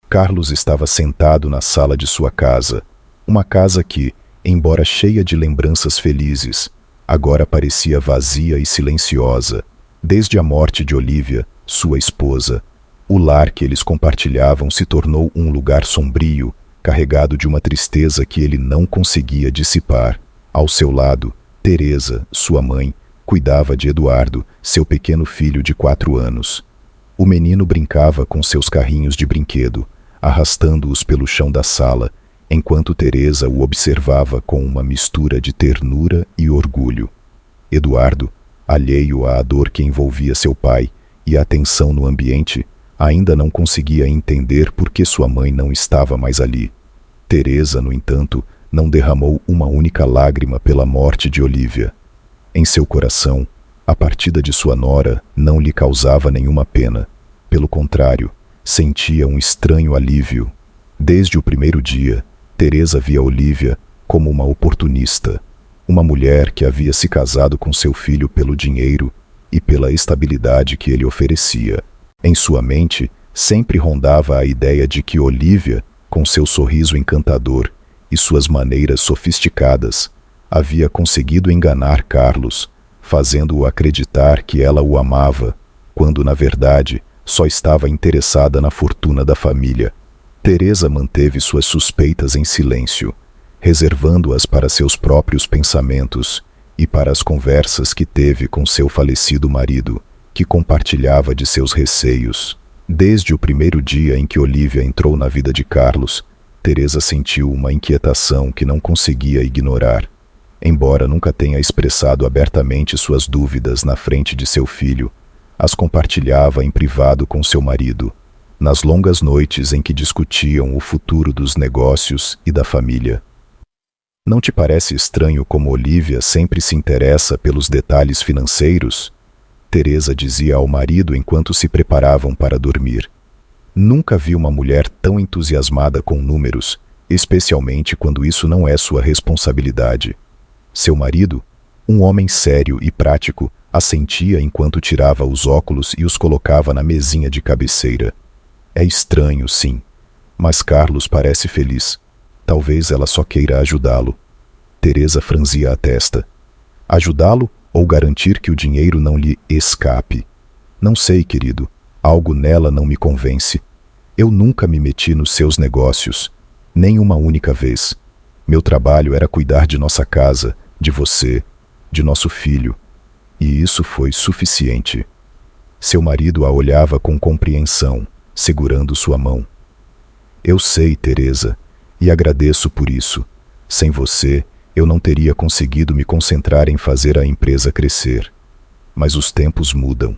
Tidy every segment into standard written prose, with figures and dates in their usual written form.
Carlos estava sentado na sala de sua casa, uma casa que, embora cheia de lembranças felizes, agora parecia vazia e silenciosa. Desde a morte de Olívia, sua esposa, o lar que eles compartilhavam se tornou um lugar sombrio, carregado de uma tristeza que ele não conseguia dissipar. Ao seu lado, Teresa, sua mãe, cuidava de Eduardo, seu pequeno filho de 4 anos. O menino brincava com seus carrinhos de brinquedo, arrastando-os pelo chão da sala, enquanto Teresa o observava com uma mistura de ternura e orgulho. Eduardo, alheio à dor que envolvia seu pai e à tensão no ambiente, ainda não conseguia entender por que sua mãe não estava mais ali. Teresa, no entanto, não derramou uma única lágrima pela morte de Olívia. Em seu coração, a partida de sua nora não lhe causava nenhuma pena. Pelo contrário, sentia um estranho alívio. Desde o primeiro dia, Teresa via Olívia como uma oportunista, uma mulher que havia se casado com seu filho pelo dinheiro e pela estabilidade que ele oferecia. Em sua mente, sempre rondava a ideia de que Olívia, com seu sorriso encantador e suas maneiras sofisticadas, havia conseguido enganar Carlos, fazendo-o acreditar que ela o amava, quando, na verdade, só estava interessada na fortuna da família. Teresa manteve suas suspeitas em silêncio, reservando-as para seus próprios pensamentos e para as conversas que teve com seu falecido marido, que compartilhava de seus receios. Desde o primeiro dia em que Olívia entrou na vida de Carlos, Teresa sentiu uma inquietação que não conseguia ignorar. Embora nunca tenha expressado abertamente suas dúvidas na frente de seu filho, as compartilhava em privado com seu marido, nas longas noites em que discutiam o futuro dos negócios e da família. Não te parece estranho como Olívia sempre se interessa pelos detalhes financeiros? Teresa dizia ao marido enquanto se preparavam para dormir. Nunca vi uma mulher tão entusiasmada com números, especialmente quando isso não é sua responsabilidade. Seu marido, um homem sério e prático, assentia enquanto tirava os óculos e os colocava na mesinha de cabeceira. É estranho, sim, mas Carlos parece feliz. Talvez ela só queira ajudá-lo. Teresa franzia a testa. Ajudá-lo ou garantir que o dinheiro não lhe escape? Não sei, querido. Algo nela não me convence. Eu nunca me meti nos seus negócios, nem uma única vez. Meu trabalho era cuidar de nossa casa, de você, de nosso filho. E isso foi suficiente. Seu marido a olhava com compreensão, segurando sua mão. Eu sei, Teresa, e agradeço por isso. Sem você, eu não teria conseguido me concentrar em fazer a empresa crescer. Mas os tempos mudam,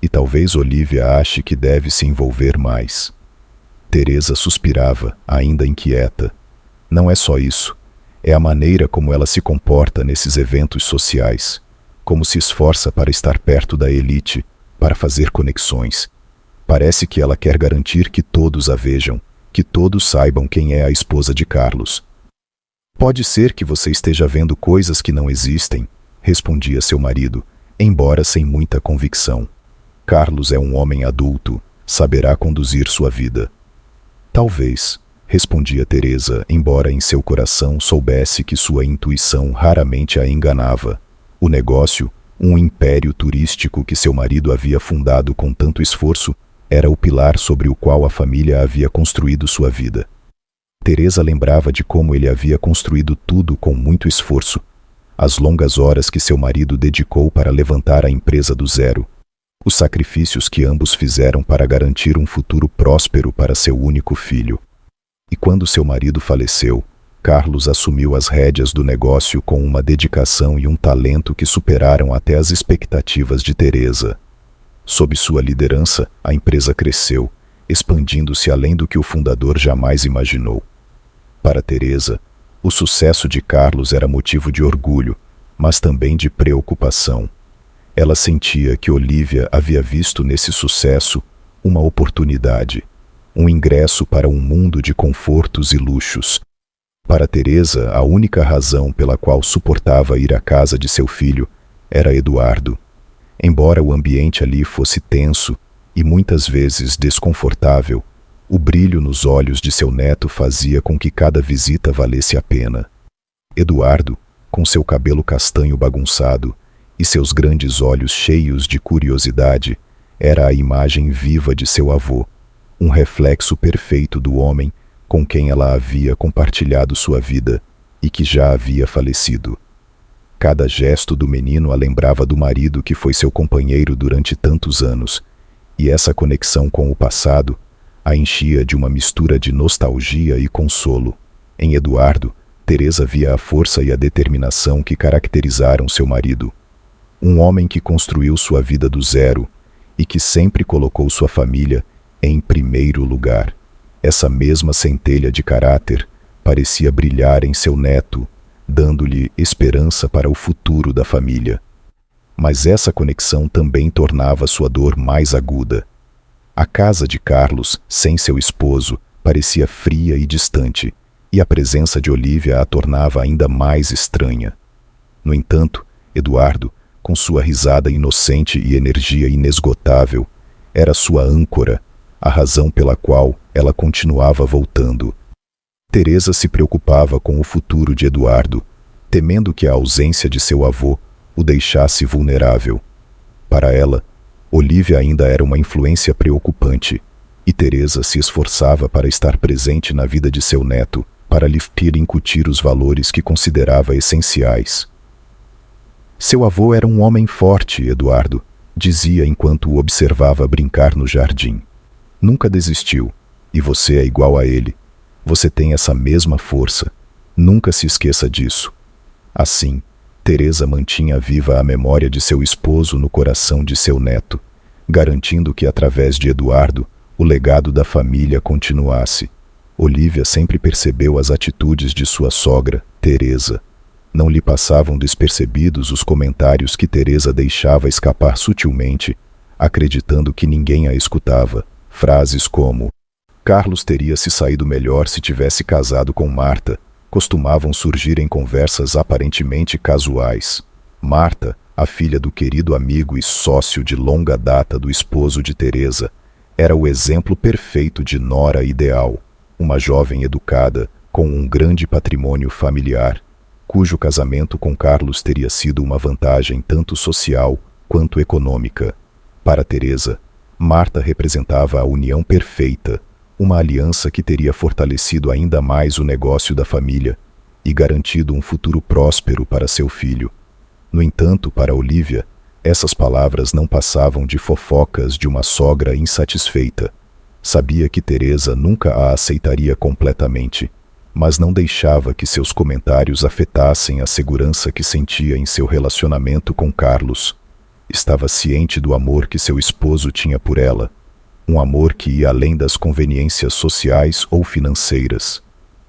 e talvez Olívia ache que deve se envolver mais. Teresa suspirava, ainda inquieta. Não é só isso. É a maneira como ela se comporta nesses eventos sociais, como se esforça para estar perto da elite, para fazer conexões. Parece que ela quer garantir que todos a vejam, que todos saibam quem é a esposa de Carlos. Pode ser que você esteja vendo coisas que não existem, respondia seu marido, embora sem muita convicção. Carlos é um homem adulto, saberá conduzir sua vida. Talvez, respondia Teresa, embora em seu coração soubesse que sua intuição raramente a enganava. O negócio, um império turístico que seu marido havia fundado com tanto esforço, era o pilar sobre o qual a família havia construído sua vida. Teresa lembrava de como ele havia construído tudo com muito esforço, as longas horas que seu marido dedicou para levantar a empresa do zero, os sacrifícios que ambos fizeram para garantir um futuro próspero para seu único filho. E quando seu marido faleceu, Carlos assumiu as rédeas do negócio com uma dedicação e um talento que superaram até as expectativas de Teresa. Sob sua liderança, a empresa cresceu, expandindo-se além do que o fundador jamais imaginou. Para Teresa, o sucesso de Carlos era motivo de orgulho, mas também de preocupação. Ela sentia que Olívia havia visto nesse sucesso uma oportunidade, um ingresso para um mundo de confortos e luxos. Para Teresa, a única razão pela qual suportava ir à casa de seu filho era Eduardo. Embora o ambiente ali fosse tenso e muitas vezes desconfortável, O brilho nos olhos de seu neto fazia com que cada visita valesse a pena. Eduardo, com seu cabelo castanho bagunçado e seus grandes olhos cheios de curiosidade, era a imagem viva de seu avô, um reflexo perfeito do homem com quem ela havia compartilhado sua vida e que já havia falecido. Cada gesto do menino a lembrava do marido que foi seu companheiro durante tantos anos, e essa conexão com o passado a enchia de uma mistura de nostalgia e consolo. Em Eduardo, Teresa via a força e a determinação que caracterizaram seu marido. Um homem que construiu sua vida do zero e que sempre colocou sua família em primeiro lugar. Essa mesma centelha de caráter parecia brilhar em seu neto, dando-lhe esperança para o futuro da família. Mas essa conexão também tornava sua dor mais aguda. A casa de Carlos, sem seu esposo, parecia fria e distante, e a presença de Olívia a tornava ainda mais estranha. No entanto, Eduardo, com sua risada inocente e energia inesgotável, era sua âncora, a razão pela qual ela continuava voltando. Teresa se preocupava com o futuro de Eduardo, temendo que a ausência de seu avô o deixasse vulnerável. Para ela, Olívia ainda era uma influência preocupante, e Teresa se esforçava para estar presente na vida de seu neto, para lhe incutir os valores que considerava essenciais. Seu avô era um homem forte, Eduardo, dizia enquanto o observava brincar no jardim. Nunca desistiu, e você é igual a ele. Você tem essa mesma força. Nunca se esqueça disso. Assim, Teresa mantinha viva a memória de seu esposo no coração de seu neto, garantindo que através de Eduardo, o legado da família continuasse. Olívia sempre percebeu as atitudes de sua sogra, Teresa. Não lhe passavam despercebidos os comentários que Teresa deixava escapar sutilmente, acreditando que ninguém a escutava. Frases como: Carlos teria se saído melhor se tivesse casado com Marta, costumavam surgir em conversas aparentemente casuais. Marta, a filha do querido amigo e sócio de longa data do esposo de Teresa, era o exemplo perfeito de nora ideal, uma jovem educada, com um grande patrimônio familiar, cujo casamento com Carlos teria sido uma vantagem tanto social quanto econômica. Para Teresa, Marta representava a união perfeita, uma aliança que teria fortalecido ainda mais o negócio da família e garantido um futuro próspero para seu filho. No entanto, para Olívia, essas palavras não passavam de fofocas de uma sogra insatisfeita. Sabia que Teresa nunca a aceitaria completamente, mas não deixava que seus comentários afetassem a segurança que sentia em seu relacionamento com Carlos. Estava ciente do amor que seu esposo tinha por ela, um amor que ia além das conveniências sociais ou financeiras.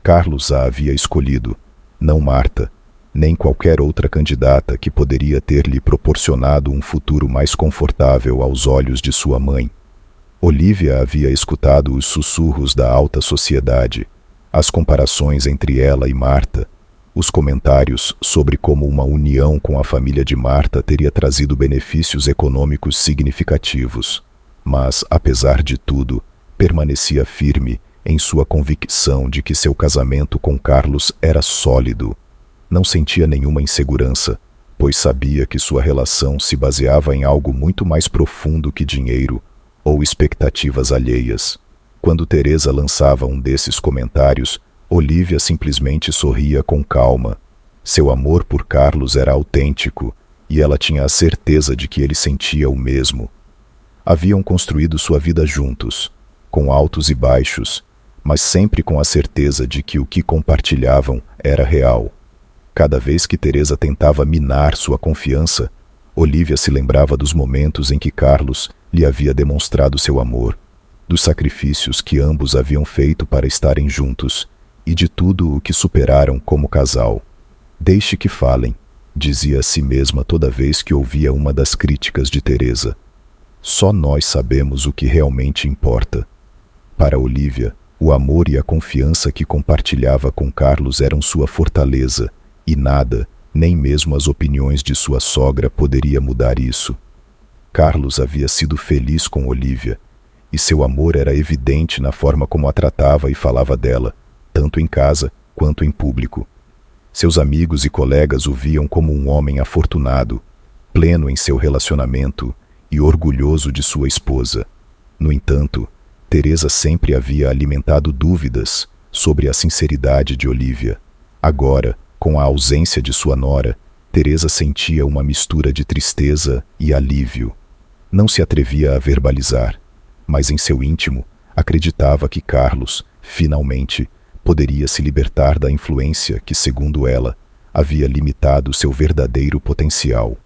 Carlos a havia escolhido, não Marta, nem qualquer outra candidata que poderia ter-lhe proporcionado um futuro mais confortável aos olhos de sua mãe. Olívia havia escutado os sussurros da alta sociedade, as comparações entre ela e Marta, os comentários sobre como uma união com a família de Marta teria trazido benefícios econômicos significativos. Mas, apesar de tudo, permanecia firme em sua convicção de que seu casamento com Carlos era sólido. Não sentia nenhuma insegurança, pois sabia que sua relação se baseava em algo muito mais profundo que dinheiro ou expectativas alheias. Quando Teresa lançava um desses comentários, Olívia simplesmente sorria com calma. Seu amor por Carlos era autêntico, e ela tinha a certeza de que ele sentia o mesmo. Haviam construído sua vida juntos, com altos e baixos, mas sempre com a certeza de que o que compartilhavam era real. Cada vez que Teresa tentava minar sua confiança, Olívia se lembrava dos momentos em que Carlos lhe havia demonstrado seu amor, dos sacrifícios que ambos haviam feito para estarem juntos, e de tudo o que superaram como casal. Deixe que falem, dizia a si mesma toda vez que ouvia uma das críticas de Teresa. Só nós sabemos o que realmente importa. Para Olívia, o amor e a confiança que compartilhava com Carlos eram sua fortaleza, e nada, nem mesmo as opiniões de sua sogra, poderia mudar isso. Carlos havia sido feliz com Olívia, e seu amor era evidente na forma como a tratava e falava dela, tanto em casa quanto em público. Seus amigos e colegas o viam como um homem afortunado, pleno em seu relacionamento e orgulhoso de sua esposa. No entanto, Teresa sempre havia alimentado dúvidas sobre a sinceridade de Olívia. Agora, com a ausência de sua nora, Teresa sentia uma mistura de tristeza e alívio. Não se atrevia a verbalizar, mas em seu íntimo acreditava que Carlos, finalmente, poderia se libertar da influência que, segundo ela, havia limitado seu verdadeiro potencial.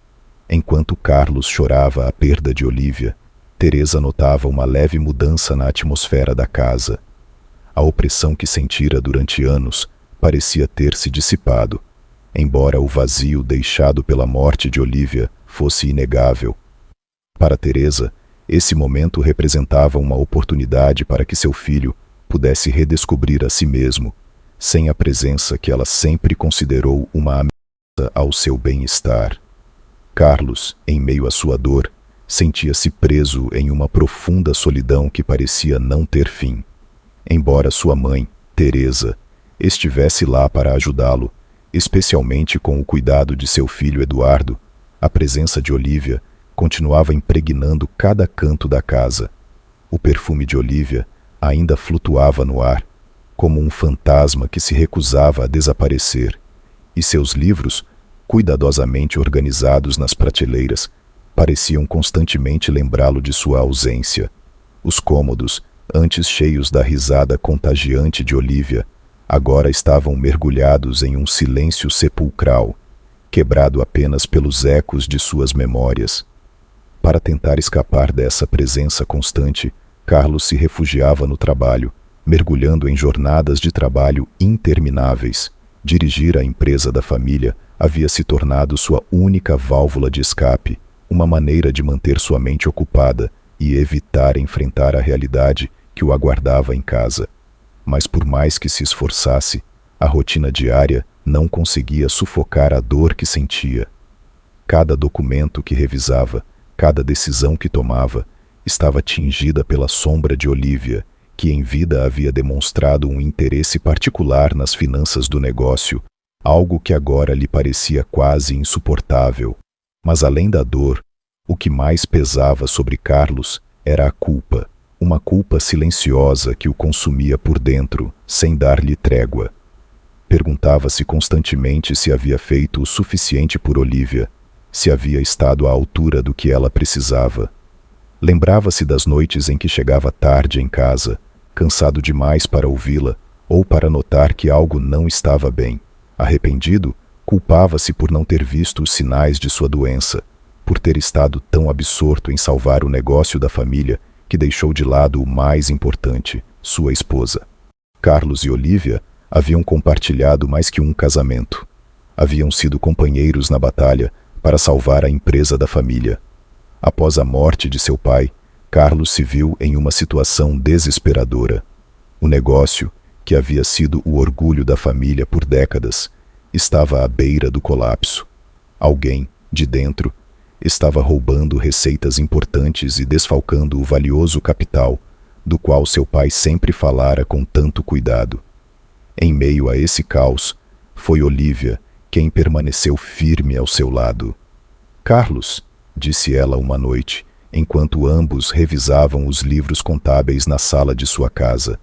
Enquanto Carlos chorava a perda de Olívia, Teresa notava uma leve mudança na atmosfera da casa. A opressão que sentira durante anos parecia ter se dissipado, embora o vazio deixado pela morte de Olívia fosse inegável. Para Teresa, esse momento representava uma oportunidade para que seu filho pudesse redescobrir a si mesmo, sem a presença que ela sempre considerou uma ameaça ao seu bem-estar. Carlos, em meio à sua dor, sentia-se preso em uma profunda solidão que parecia não ter fim. Embora sua mãe, Teresa, estivesse lá para ajudá-lo, especialmente com o cuidado de seu filho Eduardo, a presença de Olívia continuava impregnando cada canto da casa. O perfume de Olívia ainda flutuava no ar, como um fantasma que se recusava a desaparecer, e seus livros, cuidadosamente organizados nas prateleiras, pareciam constantemente lembrá-lo de sua ausência. Os cômodos, antes cheios da risada contagiante de Olívia, agora estavam mergulhados em um silêncio sepulcral, quebrado apenas pelos ecos de suas memórias. Para tentar escapar dessa presença constante, Carlos se refugiava no trabalho, mergulhando em jornadas de trabalho intermináveis. Dirigir a empresa da família havia se tornado sua única válvula de escape, uma maneira de manter sua mente ocupada e evitar enfrentar a realidade que o aguardava em casa. Mas por mais que se esforçasse, a rotina diária não conseguia sufocar a dor que sentia. Cada documento que revisava, cada decisão que tomava, estava tingida pela sombra de Olívia, que em vida havia demonstrado um interesse particular nas finanças do negócio, algo que agora lhe parecia quase insuportável. Mas além da dor, o que mais pesava sobre Carlos era a culpa, uma culpa silenciosa que o consumia por dentro, sem dar-lhe trégua. Perguntava-se constantemente se havia feito o suficiente por Olívia, se havia estado à altura do que ela precisava. Lembrava-se das noites em que chegava tarde em casa, cansado demais para ouvi-la ou para notar que algo não estava bem. Arrependido, culpava-se por não ter visto os sinais de sua doença, por ter estado tão absorto em salvar o negócio da família que deixou de lado o mais importante, sua esposa. Carlos e Olívia haviam compartilhado mais que um casamento. Haviam sido companheiros na batalha para salvar a empresa da família. Após a morte de seu pai, Carlos se viu em uma situação desesperadora. O negócio, que havia sido o orgulho da família por décadas, estava à beira do colapso. Alguém, de dentro, estava roubando receitas importantes e desfalcando o valioso capital, do qual seu pai sempre falara com tanto cuidado. Em meio a esse caos, foi Olívia quem permaneceu firme ao seu lado. Carlos, disse ela uma noite, enquanto ambos revisavam os livros contábeis na sala de sua casa.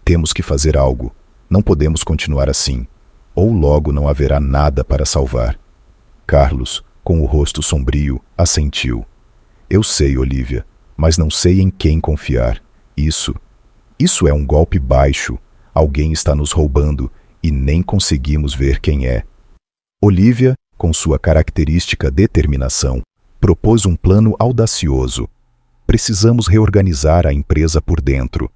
Temos que fazer algo. Não podemos continuar assim. Ou logo não haverá nada para salvar. Carlos, com o rosto sombrio, assentiu. Eu sei, Olívia, mas não sei em quem confiar. Isso é um golpe baixo. Alguém está nos roubando e nem conseguimos ver quem é. Olívia, com sua característica determinação, propôs um plano audacioso. Precisamos reorganizar a empresa por dentro.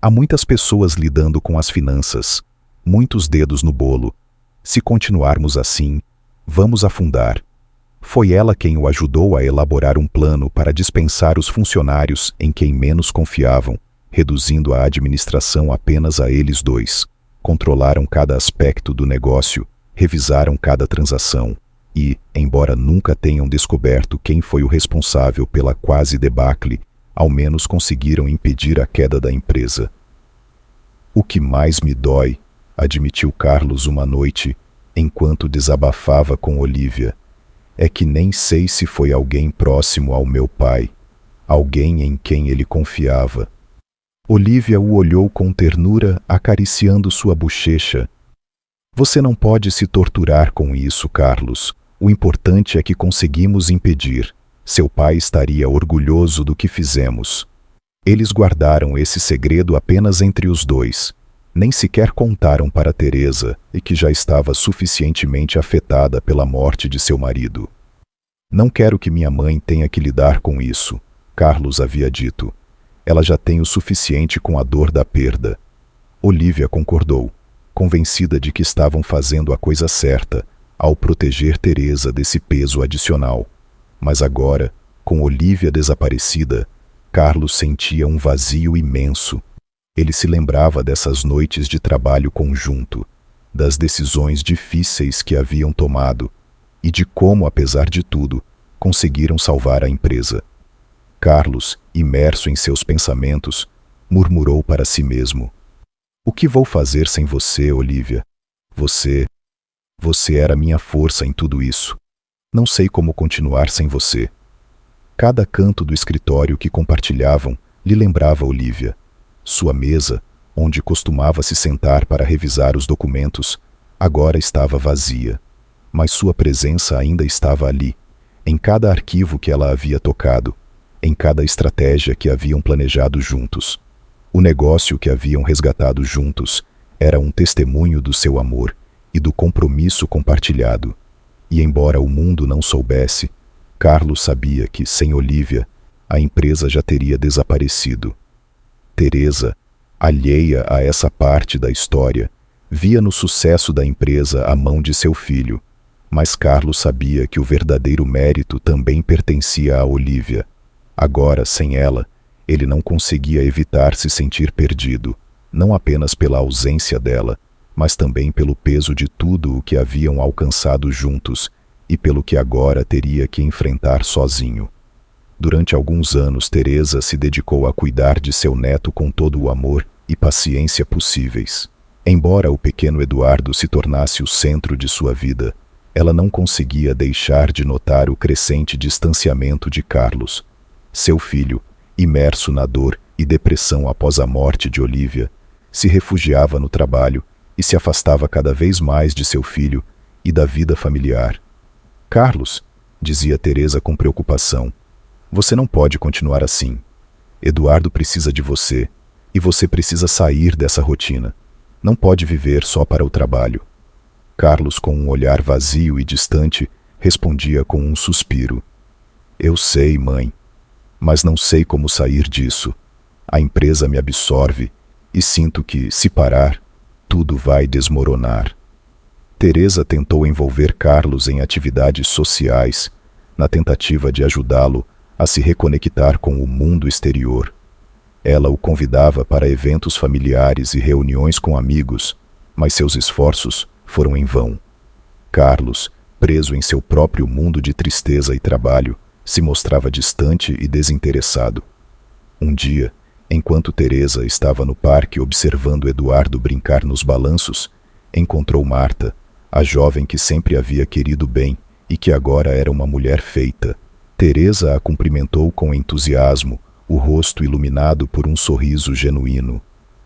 Há muitas pessoas lidando com as finanças, muitos dedos no bolo. Se continuarmos assim, vamos afundar. Foi ela quem o ajudou a elaborar um plano para dispensar os funcionários em quem menos confiavam, reduzindo a administração apenas a eles dois. Controlaram cada aspecto do negócio, revisaram cada transação e, embora nunca tenham descoberto quem foi o responsável pela quase debacle, ao menos conseguiram impedir a queda da empresa. O que mais me dói, admitiu Carlos uma noite, enquanto desabafava com Olívia, é que nem sei se foi alguém próximo ao meu pai, alguém em quem ele confiava. Olívia o olhou com ternura, acariciando sua bochecha. Você não pode se torturar com isso, Carlos. O importante é que conseguimos impedir. Seu pai estaria orgulhoso do que fizemos. Eles guardaram esse segredo apenas entre os dois. Nem sequer contaram para Teresa, e que já estava suficientemente afetada pela morte de seu marido. Não quero que minha mãe tenha que lidar com isso, Carlos havia dito. Ela já tem o suficiente com a dor da perda. Olívia concordou, convencida de que estavam fazendo a coisa certa ao proteger Teresa desse peso adicional. Mas agora, com Olívia desaparecida, Carlos sentia um vazio imenso. Ele se lembrava dessas noites de trabalho conjunto, das decisões difíceis que haviam tomado e de como, apesar de tudo, conseguiram salvar a empresa. Carlos, imerso em seus pensamentos, murmurou para si mesmo: "O que vou fazer sem você, Olívia? Você era minha força em tudo isso. Não sei como continuar sem você." Cada canto do escritório que compartilhavam lhe lembrava Olívia. Sua mesa, onde costumava se sentar para revisar os documentos, agora estava vazia. Mas sua presença ainda estava ali, em cada arquivo que ela havia tocado, em cada estratégia que haviam planejado juntos. O negócio que haviam resgatado juntos era um testemunho do seu amor e do compromisso compartilhado. E embora o mundo não soubesse, Carlos sabia que, sem Olívia, a empresa já teria desaparecido. Teresa, alheia a essa parte da história, via no sucesso da empresa a mão de seu filho, mas Carlos sabia que o verdadeiro mérito também pertencia a Olívia. Agora, sem ela, ele não conseguia evitar se sentir perdido, não apenas pela ausência dela, mas também pelo peso de tudo o que haviam alcançado juntos e pelo que agora teria que enfrentar sozinho. Durante alguns anos, Teresa se dedicou a cuidar de seu neto com todo o amor e paciência possíveis. Embora o pequeno Eduardo se tornasse o centro de sua vida, ela não conseguia deixar de notar o crescente distanciamento de Carlos. Seu filho, imerso na dor e depressão após a morte de Olívia, se refugiava no trabalho e se afastava cada vez mais de seu filho e da vida familiar. "Carlos", dizia Teresa com preocupação, "você não pode continuar assim. Eduardo precisa de você, e você precisa sair dessa rotina. Não pode viver só para o trabalho." Carlos, com um olhar vazio e distante, respondia com um suspiro: "Eu sei, mãe, mas não sei como sair disso. A empresa me absorve e sinto que, se parar, tudo vai desmoronar." Teresa tentou envolver Carlos em atividades sociais, na tentativa de ajudá-lo a se reconectar com o mundo exterior. Ela o convidava para eventos familiares e reuniões com amigos, mas seus esforços foram em vão. Carlos, preso em seu próprio mundo de tristeza e trabalho, se mostrava distante e desinteressado. Um dia, enquanto Teresa estava no parque observando Eduardo brincar nos balanços, encontrou Marta, a jovem que sempre havia querido bem e que agora era uma mulher feita. Teresa a cumprimentou com entusiasmo, o rosto iluminado por um sorriso genuíno.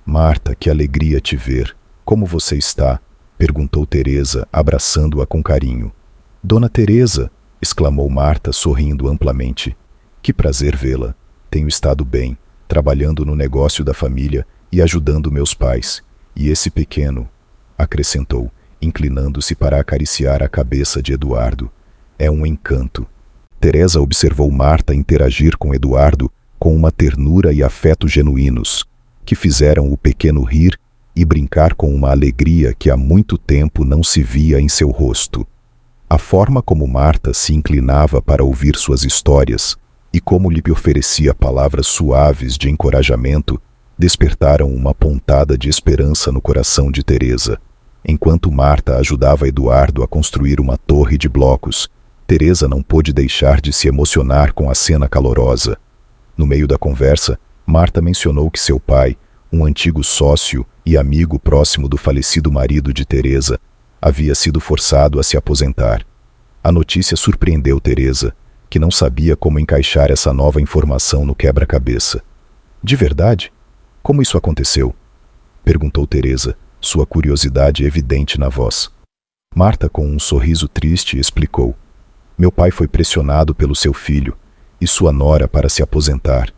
"Marta, que alegria te ver. Como você está?" perguntou Teresa, abraçando-a com carinho. "Dona Teresa", exclamou Marta, sorrindo amplamente. "Que prazer vê-la. Tenho estado bem, trabalhando no negócio da família e ajudando meus pais. E esse pequeno", acrescentou, inclinando-se para acariciar a cabeça de Eduardo, "é um encanto." Teresa observou Marta interagir com Eduardo com uma ternura e afeto genuínos, que fizeram o pequeno rir e brincar com uma alegria que há muito tempo não se via em seu rosto. A forma como Marta se inclinava para ouvir suas histórias e como lhe oferecia palavras suaves de encorajamento despertaram uma pontada de esperança no coração de Teresa. Enquanto Marta ajudava Eduardo a construir uma torre de blocos, Teresa não pôde deixar de se emocionar com a cena calorosa. No meio da conversa, Marta mencionou que seu pai, um antigo sócio e amigo próximo do falecido marido de Teresa, havia sido forçado a se aposentar. A notícia surpreendeu Teresa, que não sabia como encaixar essa nova informação no quebra-cabeça. De verdade? Como isso aconteceu? Perguntou Teresa, sua curiosidade evidente na voz. Marta, com um sorriso triste, explicou. Meu pai foi pressionado pelo seu filho e sua nora para se aposentar.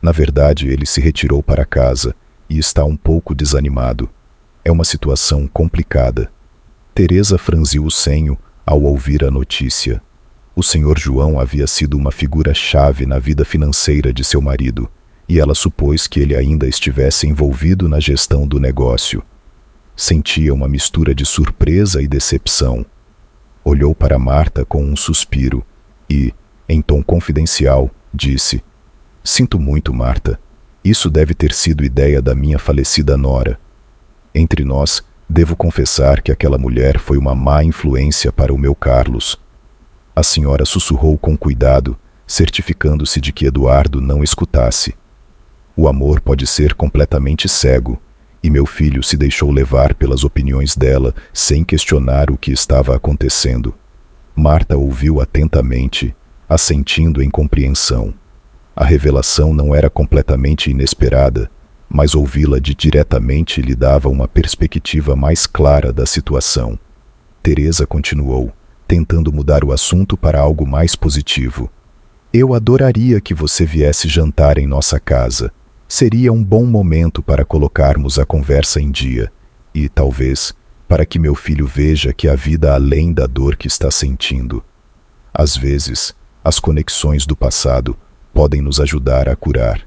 Na verdade, ele se retirou para casa e está um pouco desanimado. É uma situação complicada. Teresa franziu o senho ao ouvir a notícia. O senhor João havia sido uma figura-chave na vida financeira de seu marido, e ela supôs que ele ainda estivesse envolvido na gestão do negócio. Sentia uma mistura de surpresa e decepção. Olhou para Marta com um suspiro e, em tom confidencial, disse: Sinto muito, Marta. Isso deve ter sido ideia da minha falecida nora. Entre nós, devo confessar que aquela mulher foi uma má influência para o meu Carlos. A senhora sussurrou com cuidado, certificando-se de que Eduardo não escutasse. O amor pode ser completamente cego, e meu filho se deixou levar pelas opiniões dela sem questionar o que estava acontecendo. Marta ouviu atentamente, assentindo em compreensão. A revelação não era completamente inesperada, mas ouvi-la diretamente lhe dava uma perspectiva mais clara da situação. Teresa continuou, tentando mudar o assunto para algo mais positivo. Eu adoraria que você viesse jantar em nossa casa. Seria um bom momento para colocarmos a conversa em dia e, talvez, para que meu filho veja que há vida além da dor que está sentindo. Às vezes, as conexões do passado podem nos ajudar a curar.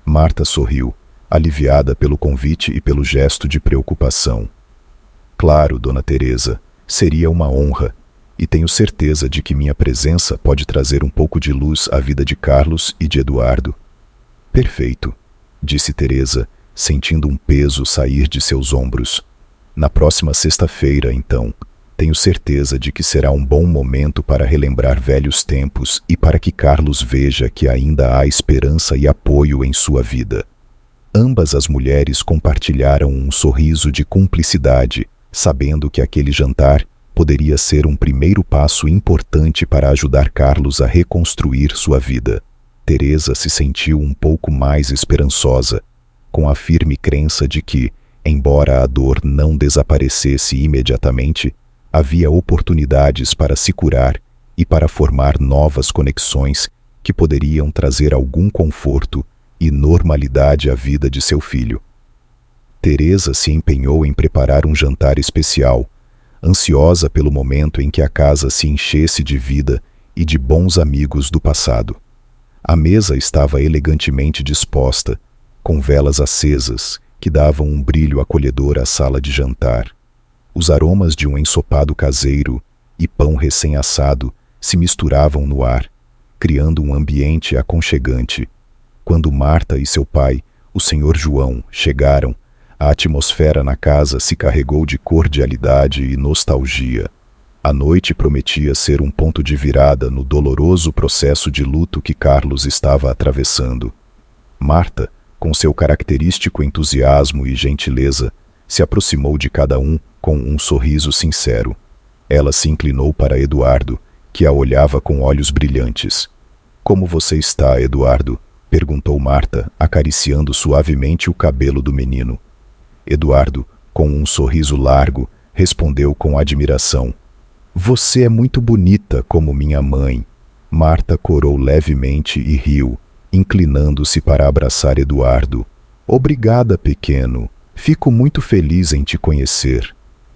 Marta sorriu, aliviada pelo convite e pelo gesto de preocupação. Claro, Dona Teresa, seria uma honra, e tenho certeza de que minha presença pode trazer um pouco de luz à vida de Carlos e de Eduardo. Perfeito, disse Teresa, sentindo um peso sair de seus ombros. Na próxima sexta-feira, então, tenho certeza de que será um bom momento para relembrar velhos tempos e para que Carlos veja que ainda há esperança e apoio em sua vida. Ambas as mulheres compartilharam um sorriso de cumplicidade, sabendo que aquele jantar poderia ser um primeiro passo importante para ajudar Carlos a reconstruir sua vida. Teresa se sentiu um pouco mais esperançosa, com a firme crença de que, embora a dor não desaparecesse imediatamente, havia oportunidades para se curar e para formar novas conexões que poderiam trazer algum conforto e normalidade à vida de seu filho. Teresa se empenhou em preparar um jantar especial, ansiosa pelo momento em que a casa se enchesse de vida e de bons amigos do passado. A mesa estava elegantemente disposta, com velas acesas que davam um brilho acolhedor à sala de jantar. Os aromas de um ensopado caseiro e pão recém-assado se misturavam no ar, criando um ambiente aconchegante. Quando Marta e seu pai, o senhor João, chegaram, a atmosfera na casa se carregou de cordialidade e nostalgia. A noite prometia ser um ponto de virada no doloroso processo de luto que Carlos estava atravessando. Marta, com seu característico entusiasmo e gentileza, se aproximou de cada um com um sorriso sincero. Ela se inclinou para Eduardo, que a olhava com olhos brilhantes. Como você está, Eduardo? Perguntou Marta, acariciando suavemente o cabelo do menino. Eduardo, com um sorriso largo, respondeu com admiração. Você é muito bonita como minha mãe. Marta corou levemente e riu, inclinando-se para abraçar Eduardo. Obrigada, pequeno. Fico muito feliz em te conhecer.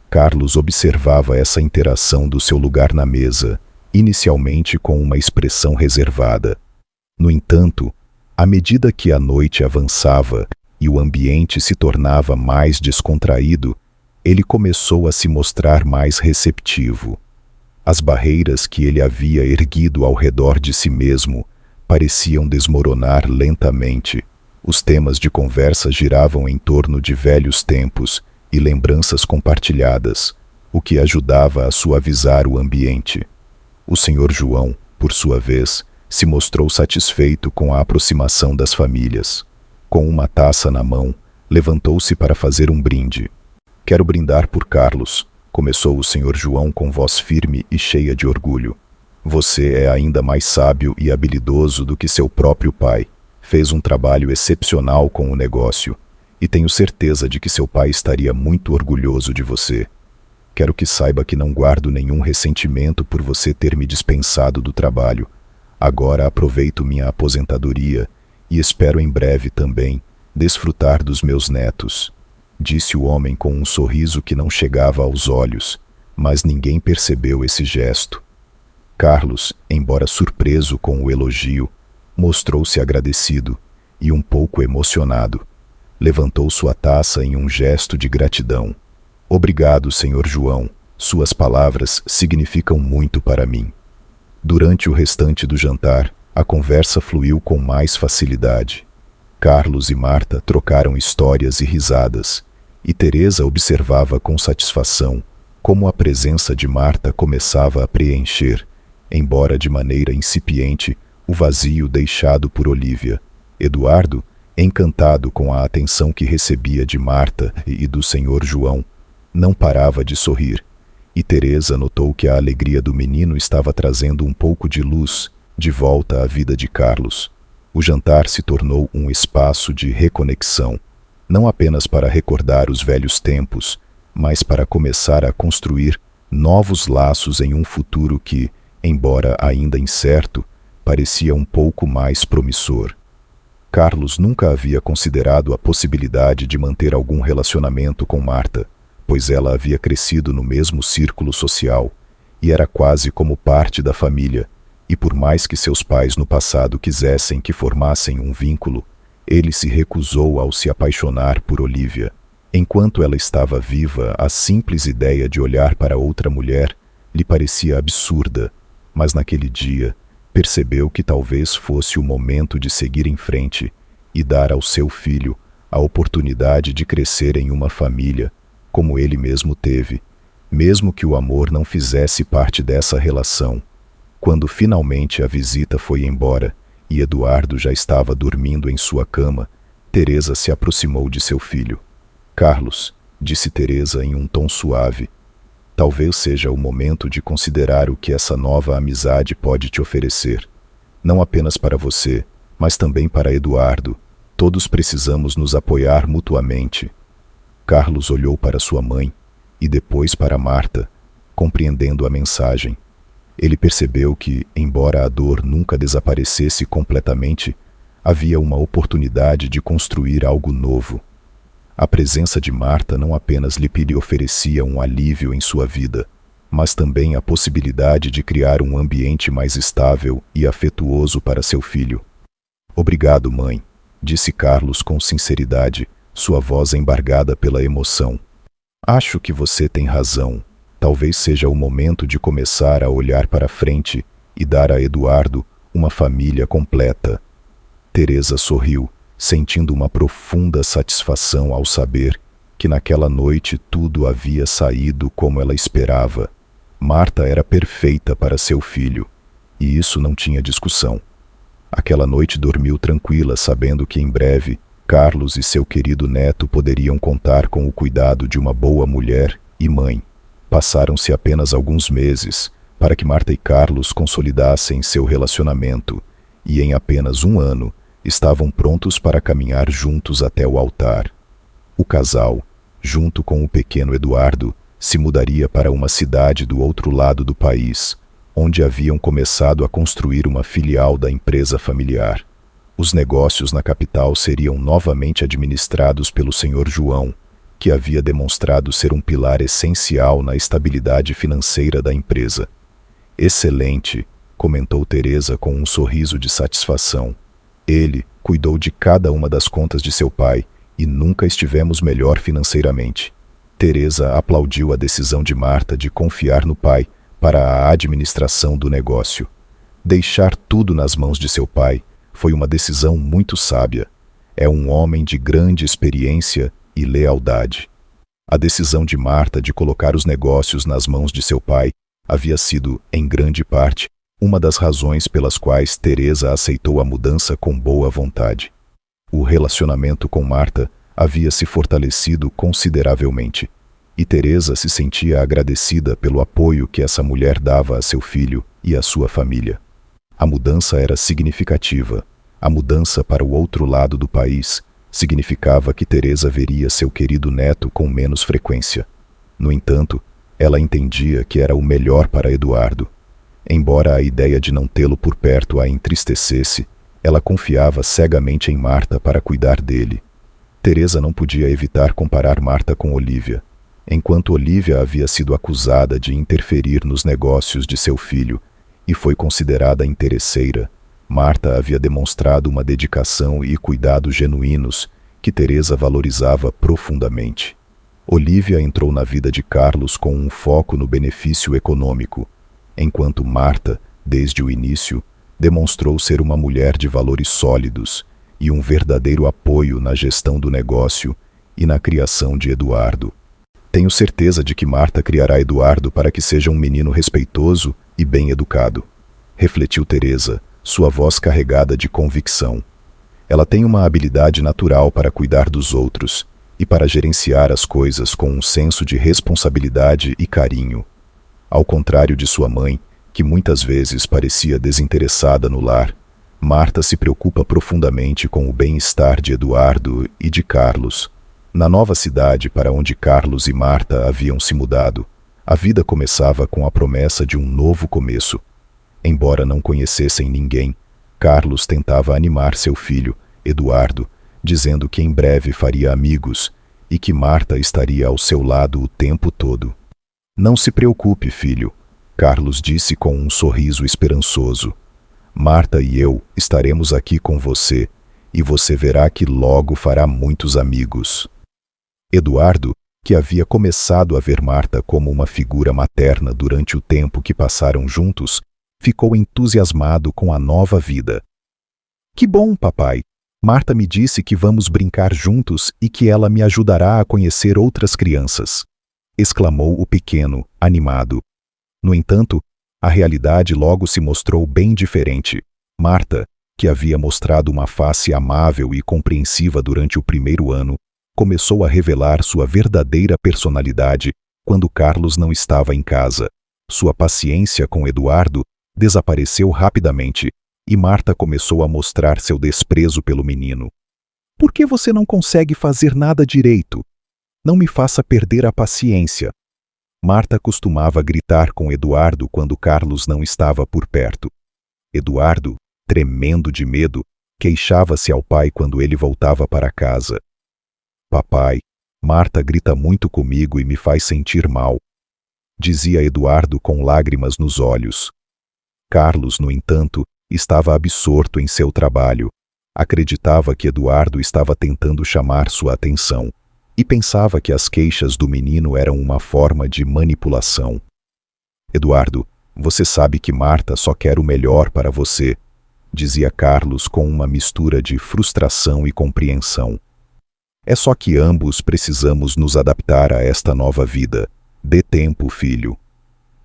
Carlos observava essa interação do seu lugar na mesa, inicialmente com uma expressão reservada. No entanto, à medida que a noite avançava e o ambiente se tornava mais descontraído, ele começou a se mostrar mais receptivo. As barreiras que ele havia erguido ao redor de si mesmo pareciam desmoronar lentamente. Os temas de conversa giravam em torno de velhos tempos e lembranças compartilhadas, o que ajudava a suavizar o ambiente. O senhor João, por sua vez, se mostrou satisfeito com a aproximação das famílias. Com uma taça na mão, levantou-se para fazer um brinde. Quero brindar por Carlos, começou o Sr. João com voz firme e cheia de orgulho. Você é ainda mais sábio e habilidoso do que seu próprio pai. Fez um trabalho excepcional com o negócio, e tenho certeza de que seu pai estaria muito orgulhoso de você. Quero que saiba que não guardo nenhum ressentimento por você ter me dispensado do trabalho. Agora aproveito minha aposentadoria e espero em breve também desfrutar dos meus netos, disse o homem com um sorriso que não chegava aos olhos, mas ninguém percebeu esse gesto. Carlos, embora surpreso com o elogio, mostrou-se agradecido e um pouco emocionado. Levantou sua taça em um gesto de gratidão. Obrigado, Sr. João. Suas palavras significam muito para mim. Durante o restante do jantar, a conversa fluiu com mais facilidade. Carlos e Marta trocaram histórias e risadas, e Teresa observava com satisfação como a presença de Marta começava a preencher, embora de maneira incipiente, o vazio deixado por Olívia. Eduardo, encantado com a atenção que recebia de Marta e do Sr. João, não parava de sorrir, e Teresa notou que a alegria do menino estava trazendo um pouco de luz de volta à vida de Carlos. O jantar se tornou um espaço de reconexão, não apenas para recordar os velhos tempos, mas para começar a construir novos laços em um futuro que, embora ainda incerto, parecia um pouco mais promissor. Carlos nunca havia considerado a possibilidade de manter algum relacionamento com Marta, pois ela havia crescido no mesmo círculo social e era quase como parte da família, e por mais que seus pais no passado quisessem que formassem um vínculo, ele se recusou ao se apaixonar por Olívia. Enquanto ela estava viva, a simples ideia de olhar para outra mulher lhe parecia absurda, mas naquele dia percebeu que talvez fosse o momento de seguir em frente e dar ao seu filho a oportunidade de crescer em uma família, como ele mesmo teve, mesmo que o amor não fizesse parte dessa relação. Quando finalmente a visita foi embora e Eduardo já estava dormindo em sua cama, Teresa se aproximou de seu filho. Carlos, disse Teresa em um tom suave, talvez seja o momento de considerar o que essa nova amizade pode te oferecer. Não apenas para você, mas também para Eduardo. Todos precisamos nos apoiar mutuamente. Carlos olhou para sua mãe e depois para Marta, compreendendo a mensagem. Ele percebeu que, embora a dor nunca desaparecesse completamente, havia uma oportunidade de construir algo novo. A presença de Marta não apenas lhe oferecia um alívio em sua vida, mas também a possibilidade de criar um ambiente mais estável e afetuoso para seu filho. Obrigado, mãe, disse Carlos com sinceridade, sua voz embargada pela emoção. Acho que você tem razão. Talvez seja o momento de começar a olhar para frente e dar a Eduardo uma família completa. Teresa sorriu, sentindo uma profunda satisfação ao saber que naquela noite tudo havia saído como ela esperava. Marta era perfeita para seu filho, e isso não tinha discussão. Aquela noite dormiu tranquila, sabendo que em breve Carlos e seu querido neto poderiam contar com o cuidado de uma boa mulher e mãe. Passaram-se apenas alguns meses para que Marta e Carlos consolidassem seu relacionamento, e em apenas um ano estavam prontos para caminhar juntos até o altar. O casal, junto com o pequeno Eduardo, se mudaria para uma cidade do outro lado do país, onde haviam começado a construir uma filial da empresa familiar. Os negócios na capital seriam novamente administrados pelo Sr. João, que havia demonstrado ser um pilar essencial na estabilidade financeira da empresa. Excelente, comentou Teresa com um sorriso de satisfação. Ele cuidou de cada uma das contas de seu pai e nunca estivemos melhor financeiramente. Teresa aplaudiu a decisão de Marta de confiar no pai para a administração do negócio. Deixar tudo nas mãos de seu pai foi uma decisão muito sábia. É um homem de grande experiência e lealdade. A decisão de Marta de colocar os negócios nas mãos de seu pai havia sido, em grande parte, uma das razões pelas quais Teresa aceitou a mudança com boa vontade. O relacionamento com Marta havia se fortalecido consideravelmente, e Teresa se sentia agradecida pelo apoio que essa mulher dava a seu filho e à sua família. A mudança era significativa. A mudança para o outro lado do país significava que Teresa veria seu querido neto com menos frequência. No entanto, ela entendia que era o melhor para Eduardo. Embora a ideia de não tê-lo por perto a entristecesse, ela confiava cegamente em Marta para cuidar dele. Teresa não podia evitar comparar Marta com Olívia. Enquanto Olívia havia sido acusada de interferir nos negócios de seu filho e foi considerada interesseira, Marta havia demonstrado uma dedicação e cuidados genuínos que Teresa valorizava profundamente. Olívia entrou na vida de Carlos com um foco no benefício econômico, enquanto Marta, desde o início, demonstrou ser uma mulher de valores sólidos e um verdadeiro apoio na gestão do negócio e na criação de Eduardo. Tenho certeza de que Marta criará Eduardo para que seja um menino respeitoso e bem educado, refletiu Teresa, sua voz carregada de convicção. Ela tem uma habilidade natural para cuidar dos outros e para gerenciar as coisas com um senso de responsabilidade e carinho. Ao contrário de sua mãe, que muitas vezes parecia desinteressada no lar, Marta se preocupa profundamente com o bem-estar de Eduardo e de Carlos. Na nova cidade para onde Carlos e Marta haviam se mudado, a vida começava com a promessa de um novo começo. Embora não conhecessem ninguém, Carlos tentava animar seu filho, Eduardo, dizendo que em breve faria amigos e que Marta estaria ao seu lado o tempo todo. Não se preocupe, filho, Carlos disse com um sorriso esperançoso. Marta e eu estaremos aqui com você e você verá que logo fará muitos amigos. Eduardo, que havia começado a ver Marta como uma figura materna durante o tempo que passaram juntos, ficou entusiasmado com a nova vida. Que bom, papai! Marta me disse que vamos brincar juntos e que ela me ajudará a conhecer outras crianças, exclamou o pequeno, animado. No entanto, a realidade logo se mostrou bem diferente. Marta, que havia mostrado uma face amável e compreensiva durante o primeiro ano, começou a revelar sua verdadeira personalidade quando Carlos não estava em casa. Sua paciência com Eduardo desapareceu rapidamente e Marta começou a mostrar seu desprezo pelo menino. Por que você não consegue fazer nada direito? Não me faça perder a paciência. Marta costumava gritar com Eduardo quando Carlos não estava por perto. Eduardo, tremendo de medo, queixava-se ao pai quando ele voltava para casa. Papai, Marta grita muito comigo e me faz sentir mal, dizia Eduardo com lágrimas nos olhos. Carlos, no entanto, estava absorto em seu trabalho. Acreditava que Eduardo estava tentando chamar sua atenção e pensava que as queixas do menino eram uma forma de manipulação. Eduardo, você sabe que Marta só quer o melhor para você, dizia Carlos com uma mistura de frustração e compreensão. É só que ambos precisamos nos adaptar a esta nova vida. Dê tempo, filho.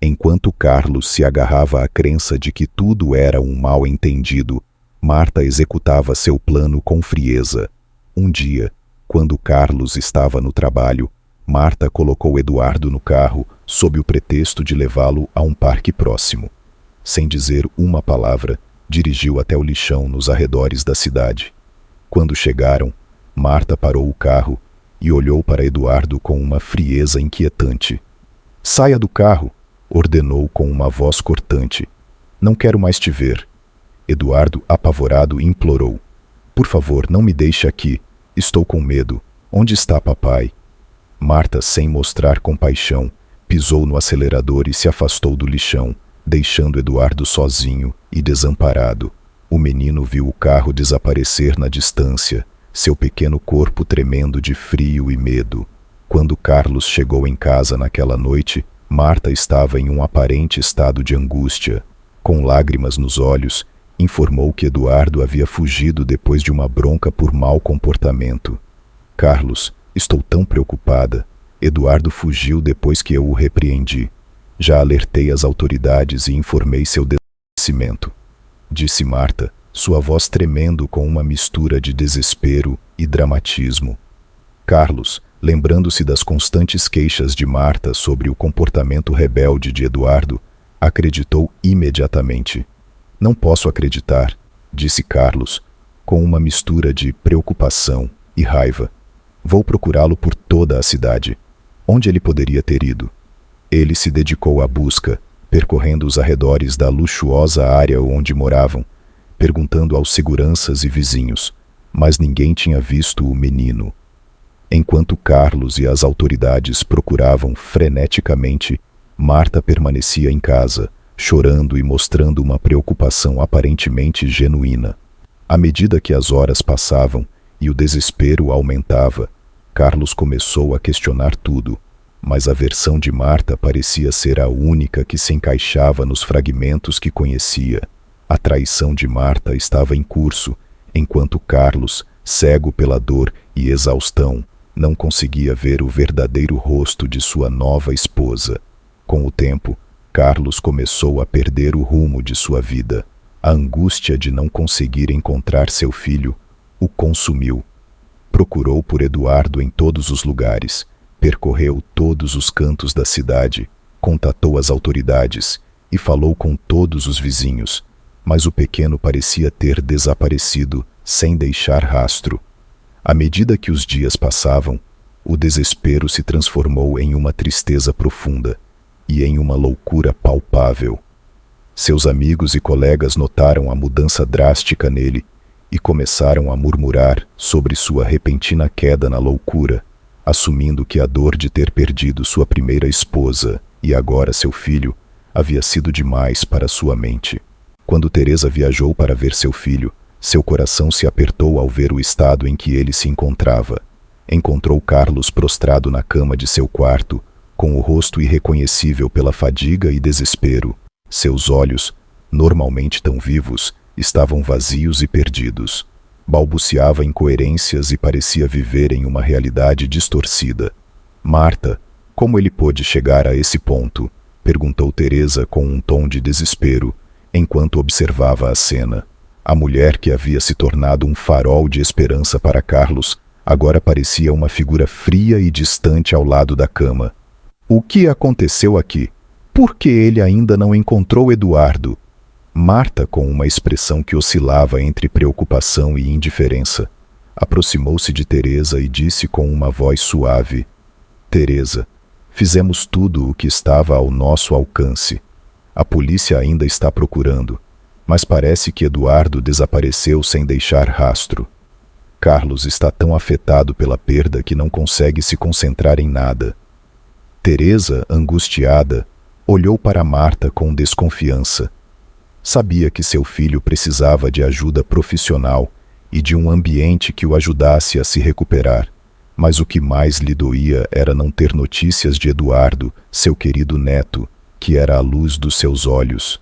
Enquanto Carlos se agarrava à crença de que tudo era um mal-entendido, Marta executava seu plano com frieza. Um dia, quando Carlos estava no trabalho, Marta colocou Eduardo no carro sob o pretexto de levá-lo a um parque próximo. Sem dizer uma palavra, dirigiu até o lixão nos arredores da cidade. Quando chegaram, Marta parou o carro e olhou para Eduardo com uma frieza inquietante. Saia do carro, ordenou com uma voz cortante. Não quero mais te ver. Eduardo, apavorado, implorou. Por favor, não me deixe aqui. Estou com medo. Onde está papai? Marta, sem mostrar compaixão, pisou no acelerador e se afastou do lixão, deixando Eduardo sozinho e desamparado. O menino viu o carro desaparecer na distância, seu pequeno corpo tremendo de frio e medo. Quando Carlos chegou em casa naquela noite, Marta estava em um aparente estado de angústia. Com lágrimas nos olhos, informou que Eduardo havia fugido depois de uma bronca por mau comportamento. Carlos, estou tão preocupada. Eduardo fugiu depois que eu o repreendi. Já alertei as autoridades e informei seu acontecimento, disse Marta, sua voz tremendo com uma mistura de desespero e dramatismo. Carlos, lembrando-se das constantes queixas de Marta sobre o comportamento rebelde de Eduardo, acreditou imediatamente. Não posso acreditar, disse Carlos, com uma mistura de preocupação e raiva. Vou procurá-lo por toda a cidade. Onde ele poderia ter ido? Ele se dedicou à busca, percorrendo os arredores da luxuosa área onde moravam, perguntando aos seguranças e vizinhos, mas ninguém tinha visto o menino. Enquanto Carlos e as autoridades procuravam freneticamente, Marta permanecia em casa, chorando e mostrando uma preocupação aparentemente genuína. À medida que as horas passavam e o desespero aumentava, Carlos começou a questionar tudo, mas a versão de Marta parecia ser a única que se encaixava nos fragmentos que conhecia. A traição de Marta estava em curso, enquanto Carlos, cego pela dor e exaustão, não conseguia ver o verdadeiro rosto de sua nova esposa. Com o tempo, Carlos começou a perder o rumo de sua vida. A angústia de não conseguir encontrar seu filho o consumiu. Procurou por Eduardo em todos os lugares, percorreu todos os cantos da cidade, contatou as autoridades e falou com todos os vizinhos, mas o pequeno parecia ter desaparecido sem deixar rastro. À medida que os dias passavam, o desespero se transformou em uma tristeza profunda e em uma loucura palpável. Seus amigos e colegas notaram a mudança drástica nele e começaram a murmurar sobre sua repentina queda na loucura, assumindo que a dor de ter perdido sua primeira esposa e agora seu filho havia sido demais para sua mente. Quando Teresa viajou para ver seu filho, seu coração se apertou ao ver o estado em que ele se encontrava. Encontrou Carlos prostrado na cama de seu quarto, com o rosto irreconhecível pela fadiga e desespero. Seus olhos, normalmente tão vivos, estavam vazios e perdidos. Balbuciava incoerências e parecia viver em uma realidade distorcida. Marta, como ele pôde chegar a esse ponto? Perguntou Teresa com um tom de desespero, enquanto observava a cena. A mulher que havia se tornado um farol de esperança para Carlos, agora parecia uma figura fria e distante ao lado da cama. O que aconteceu aqui? Por que ele ainda não encontrou Eduardo? Marta, com uma expressão que oscilava entre preocupação e indiferença, aproximou-se de Teresa e disse com uma voz suave: Teresa, fizemos tudo o que estava ao nosso alcance. A polícia ainda está procurando, mas parece que Eduardo desapareceu sem deixar rastro. Carlos está tão afetado pela perda que não consegue se concentrar em nada. Teresa, angustiada, olhou para Marta com desconfiança. Sabia que seu filho precisava de ajuda profissional e de um ambiente que o ajudasse a se recuperar, mas o que mais lhe doía era não ter notícias de Eduardo, seu querido neto, que era a luz dos seus olhos.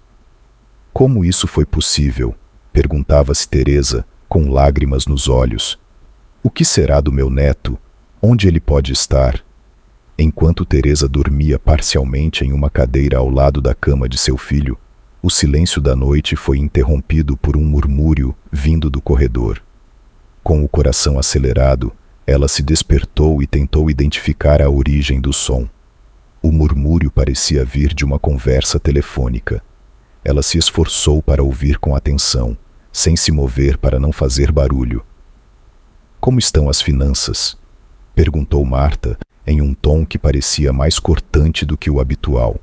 Como isso foi possível? Perguntava-se Teresa, com lágrimas nos olhos. O que será do meu neto? Onde ele pode estar? Enquanto Teresa dormia parcialmente em uma cadeira ao lado da cama de seu filho, o silêncio da noite foi interrompido por um murmúrio vindo do corredor. Com o coração acelerado, ela se despertou e tentou identificar a origem do som. O murmúrio parecia vir de uma conversa telefônica. Ela se esforçou para ouvir com atenção, sem se mover para não fazer barulho. Como estão as finanças? Perguntou Marta, em um tom que parecia mais cortante do que o habitual.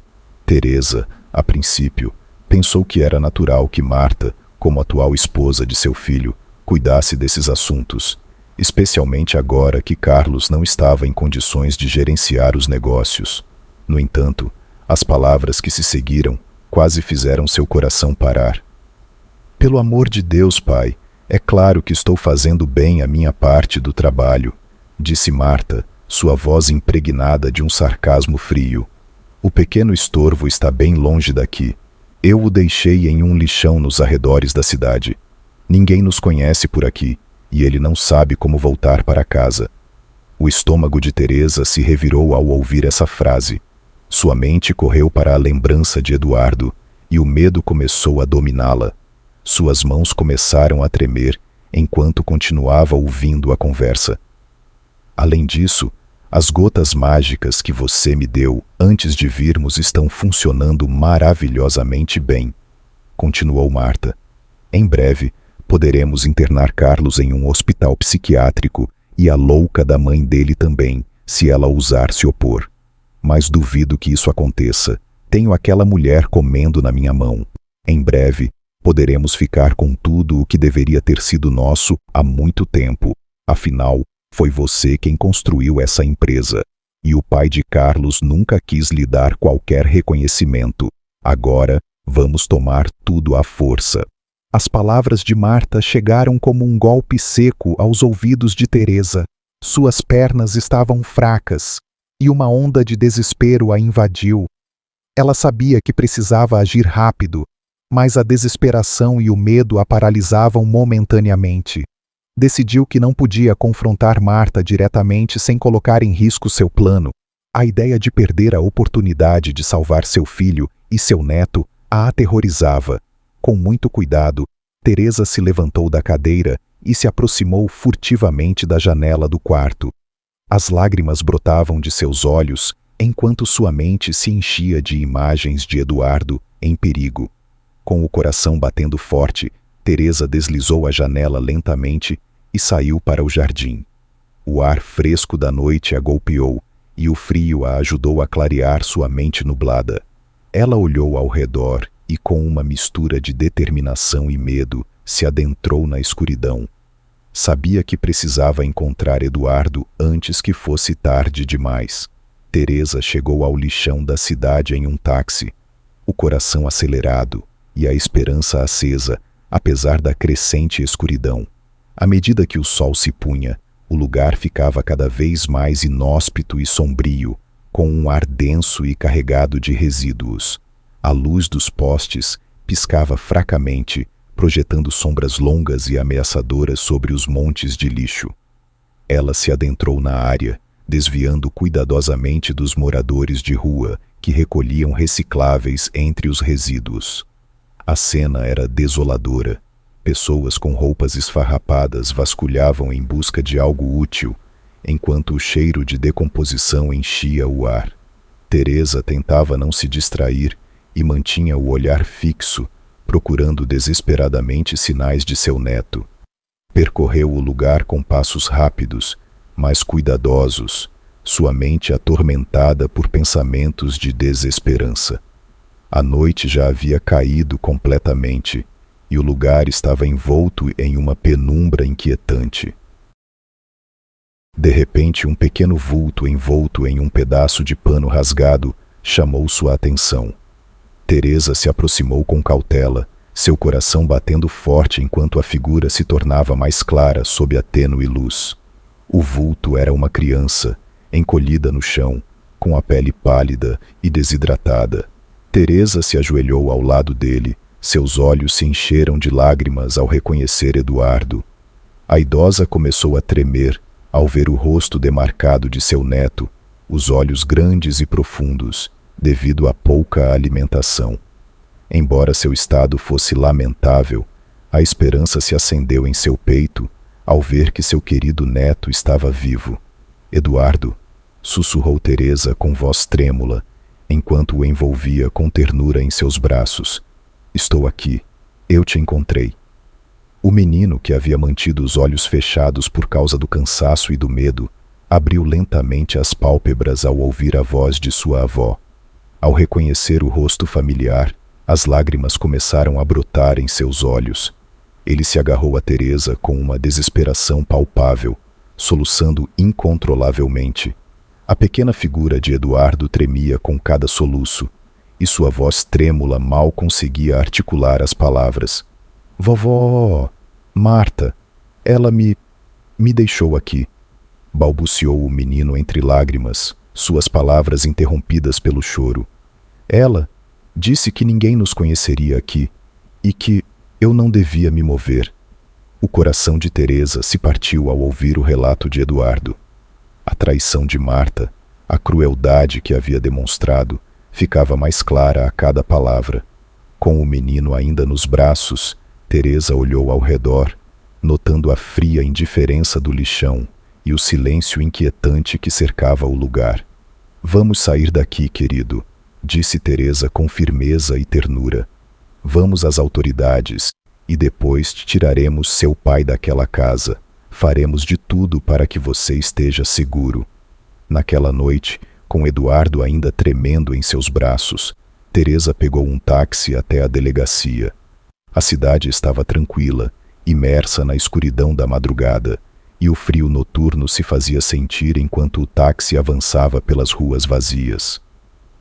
Teresa, a princípio, pensou que era natural que Marta, como atual esposa de seu filho, cuidasse desses assuntos, especialmente agora que Carlos não estava em condições de gerenciar os negócios. No entanto, as palavras que se seguiram quase fizeram seu coração parar. Pelo amor de Deus, pai, é claro que estou fazendo bem a minha parte do trabalho, disse Marta, sua voz impregnada de um sarcasmo frio. O pequeno estorvo está bem longe daqui. Eu o deixei em um lixão nos arredores da cidade. Ninguém nos conhece por aqui, e ele não sabe como voltar para casa. O estômago de Teresa se revirou ao ouvir essa frase. Sua mente correu para a lembrança de Eduardo, e o medo começou a dominá-la. Suas mãos começaram a tremer enquanto continuava ouvindo a conversa. Além disso, as gotas mágicas que você me deu antes de virmos estão funcionando maravilhosamente bem, continuou Marta. Em breve, poderemos internar Carlos em um hospital psiquiátrico e a louca da mãe dele também, se ela ousar se opor. Mas duvido que isso aconteça. Tenho aquela mulher comendo na minha mão. Em breve, poderemos ficar com tudo o que deveria ter sido nosso há muito tempo. Afinal, foi você quem construiu essa empresa. E o pai de Carlos nunca quis lhe dar qualquer reconhecimento. Agora, vamos tomar tudo à força. As palavras de Marta chegaram como um golpe seco aos ouvidos de Teresa. Suas pernas estavam fracas, e uma onda de desespero a invadiu. Ela sabia que precisava agir rápido, mas a desesperação e o medo a paralisavam momentaneamente. Decidiu que não podia confrontar Marta diretamente sem colocar em risco seu plano. A ideia de perder a oportunidade de salvar seu filho e seu neto a aterrorizava. Com muito cuidado, Teresa se levantou da cadeira e se aproximou furtivamente da janela do quarto. As lágrimas brotavam de seus olhos enquanto sua mente se enchia de imagens de Eduardo em perigo. Com o coração batendo forte, Teresa deslizou a janela lentamente e saiu para o jardim. O ar fresco da noite a golpeou e o frio a ajudou a clarear sua mente nublada. Ela olhou ao redor e, com uma mistura de determinação e medo, se adentrou na escuridão. Sabia que precisava encontrar Eduardo antes que fosse tarde demais. Teresa chegou ao lixão da cidade em um táxi, o coração acelerado e a esperança acesa, apesar da crescente escuridão. À medida que o sol se punha, o lugar ficava cada vez mais inóspito e sombrio, com um ar denso e carregado de resíduos. A luz dos postes piscava fracamente, projetando sombras longas e ameaçadoras sobre os montes de lixo. Ela se adentrou na área, desviando cuidadosamente dos moradores de rua que recolhiam recicláveis entre os resíduos. A cena era desoladora. Pessoas com roupas esfarrapadas vasculhavam em busca de algo útil, enquanto o cheiro de decomposição enchia o ar. Teresa tentava não se distrair e mantinha o olhar fixo, procurando desesperadamente sinais de seu neto. Percorreu o lugar com passos rápidos, mas cuidadosos, sua mente atormentada por pensamentos de desesperança. A noite já havia caído completamente, e o lugar estava envolto em uma penumbra inquietante. De repente, um pequeno vulto envolto em um pedaço de pano rasgado chamou sua atenção. Teresa se aproximou com cautela, seu coração batendo forte enquanto a figura se tornava mais clara sob a tênue luz. O vulto era uma criança, encolhida no chão, com a pele pálida e desidratada. Teresa se ajoelhou ao lado dele, seus olhos se encheram de lágrimas ao reconhecer Eduardo. A idosa começou a tremer ao ver o rosto demarcado de seu neto, os olhos grandes e profundos, devido à pouca alimentação. Embora seu estado fosse lamentável, a esperança se acendeu em seu peito ao ver que seu querido neto estava vivo. Eduardo, sussurrou Teresa com voz trêmula, enquanto o envolvia com ternura em seus braços. Estou aqui. Eu te encontrei. O menino, que havia mantido os olhos fechados por causa do cansaço e do medo, abriu lentamente as pálpebras ao ouvir a voz de sua avó. Ao reconhecer o rosto familiar, as lágrimas começaram a brotar em seus olhos. Ele se agarrou a Teresa com uma desesperação palpável, soluçando incontrolavelmente. A pequena figura de Eduardo tremia com cada soluço, e sua voz trêmula mal conseguia articular as palavras. Vovó, Marta, ela me deixou aqui, balbuciou o menino entre lágrimas, suas palavras interrompidas pelo choro. Ela disse que ninguém nos conheceria aqui e que eu não devia me mover. O coração de Teresa se partiu ao ouvir o relato de Eduardo. A traição de Marta, a crueldade que havia demonstrado, ficava mais clara a cada palavra. Com o menino ainda nos braços, Teresa olhou ao redor, notando a fria indiferença do lixão e o silêncio inquietante que cercava o lugar. Vamos sair daqui, querido, disse Teresa com firmeza e ternura. Vamos às autoridades e depois tiraremos seu pai daquela casa. Faremos de tudo para que você esteja seguro. Naquela noite, com Eduardo ainda tremendo em seus braços, Teresa pegou um táxi até a delegacia. A cidade estava tranquila, imersa na escuridão da madrugada, e o frio noturno se fazia sentir enquanto o táxi avançava pelas ruas vazias.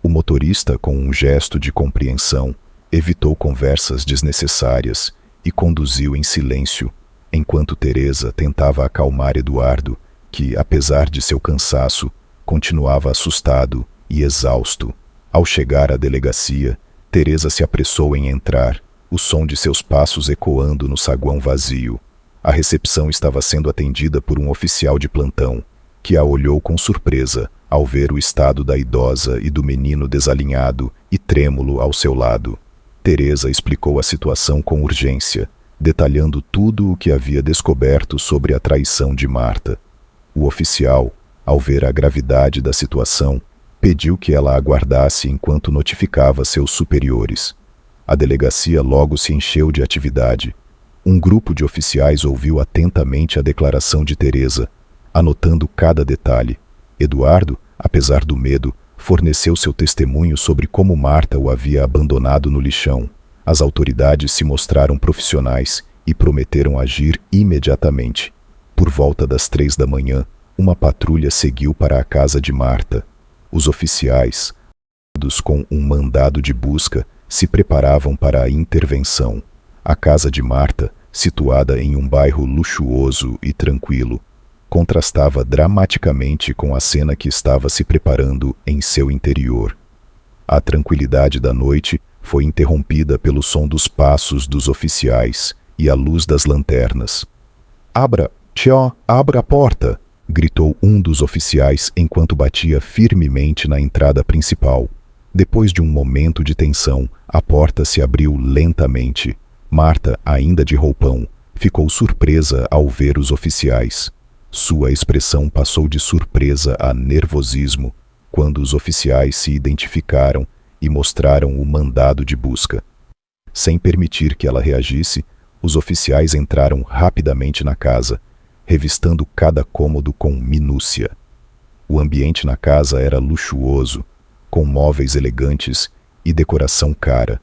O motorista, com um gesto de compreensão, evitou conversas desnecessárias e conduziu em silêncio, enquanto Teresa tentava acalmar Eduardo, que, apesar de seu cansaço, continuava assustado e exausto. Ao chegar à delegacia, Teresa se apressou em entrar, o som de seus passos ecoando no saguão vazio. A recepção estava sendo atendida por um oficial de plantão, que a olhou com surpresa ao ver o estado da idosa e do menino desalinhado e trêmulo ao seu lado. Teresa explicou a situação com urgência, detalhando tudo o que havia descoberto sobre a traição de Marta. O oficial, ao ver a gravidade da situação, pediu que ela aguardasse enquanto notificava seus superiores. A delegacia logo se encheu de atividade. Um grupo de oficiais ouviu atentamente a declaração de Teresa, anotando cada detalhe. Eduardo, apesar do medo, forneceu seu testemunho sobre como Marta o havia abandonado no lixão. As autoridades se mostraram profissionais e prometeram agir imediatamente. Por volta das 3 da manhã, uma patrulha seguiu para a casa de Marta. Os oficiais, com um mandado de busca, se preparavam para a intervenção. A casa de Marta, situada em um bairro luxuoso e tranquilo, contrastava dramaticamente com a cena que estava se preparando em seu interior. A tranquilidade da noite foi interrompida pelo som dos passos dos oficiais e a luz das lanternas. "Abra, tchó, abra a porta!" gritou um dos oficiais enquanto batia firmemente na entrada principal. Depois de um momento de tensão, a porta se abriu lentamente. Marta, ainda de roupão, ficou surpresa ao ver os oficiais. Sua expressão passou de surpresa a nervosismo quando os oficiais se identificaram e mostraram o mandado de busca. Sem permitir que ela reagisse, os oficiais entraram rapidamente na casa, revistando cada cômodo com minúcia. O ambiente na casa era luxuoso, com móveis elegantes e decoração cara,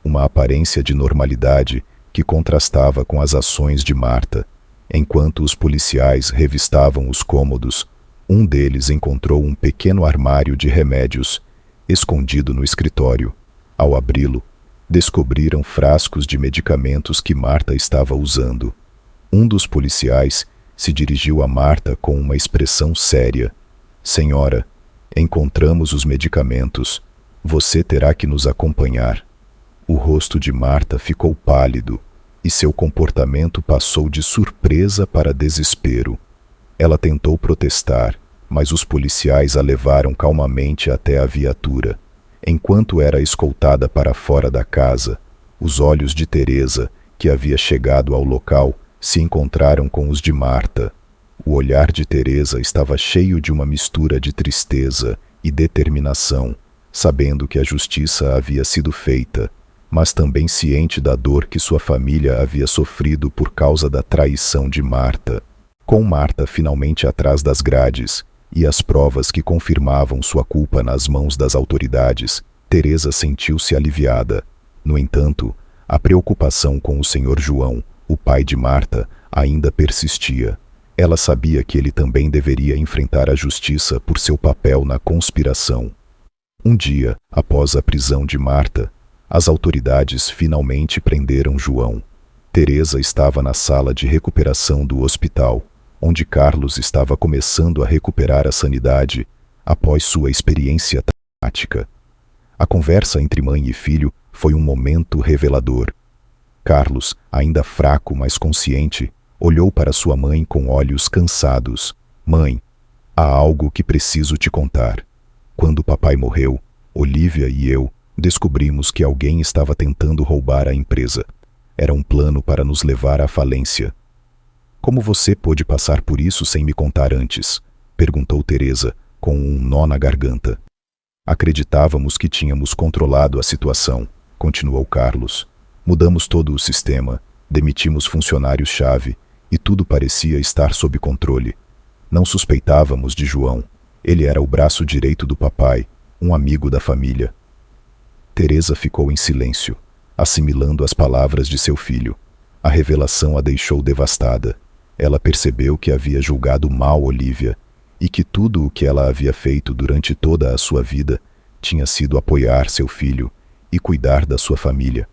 uma aparência de normalidade que contrastava com as ações de Marta. Enquanto os policiais revistavam os cômodos, um deles encontrou um pequeno armário de remédios escondido no escritório. Ao abri-lo, descobriram frascos de medicamentos que Marta estava usando. Um dos policiais se dirigiu a Marta com uma expressão séria. "Senhora, encontramos os medicamentos. Você terá que nos acompanhar." O rosto de Marta ficou pálido e seu comportamento passou de surpresa para desespero. Ela tentou protestar, mas os policiais a levaram calmamente até a viatura. Enquanto era escoltada para fora da casa, os olhos de Teresa, que havia chegado ao local, se encontraram com os de Marta. O olhar de Teresa estava cheio de uma mistura de tristeza e determinação, sabendo que a justiça havia sido feita, mas também ciente da dor que sua família havia sofrido por causa da traição de Marta. Com Marta finalmente atrás das grades e as provas que confirmavam sua culpa nas mãos das autoridades, Teresa sentiu-se aliviada. No entanto, a preocupação com o Sr. João, o pai de Marta, ainda persistia. Ela sabia que ele também deveria enfrentar a justiça por seu papel na conspiração. Um dia, após a prisão de Marta, as autoridades finalmente prenderam João. Teresa estava na sala de recuperação do hospital, onde Carlos estava começando a recuperar a sanidade após sua experiência traumática. A conversa entre mãe e filho foi um momento revelador. Carlos, ainda fraco, mas consciente, olhou para sua mãe com olhos cansados. "Mãe, há algo que preciso te contar. Quando papai morreu, Olívia e eu Descobrimos que alguém estava tentando roubar a empresa. Era um plano para nos levar à falência. Como você pôde passar por isso sem me contar antes? Perguntou Teresa, com um nó na garganta. Acreditávamos que tínhamos controlado a situação, continuou Carlos. Mudamos todo o sistema, demitimos funcionários-chave e tudo parecia estar sob controle. Não suspeitávamos de João. Ele era o braço direito do papai, um amigo da família. Teresa ficou em silêncio, assimilando as palavras de seu filho. A revelação a deixou devastada. Ela percebeu que havia julgado mal Olívia e que tudo o que ela havia feito durante toda a sua vida tinha sido apoiar seu filho e cuidar da sua família.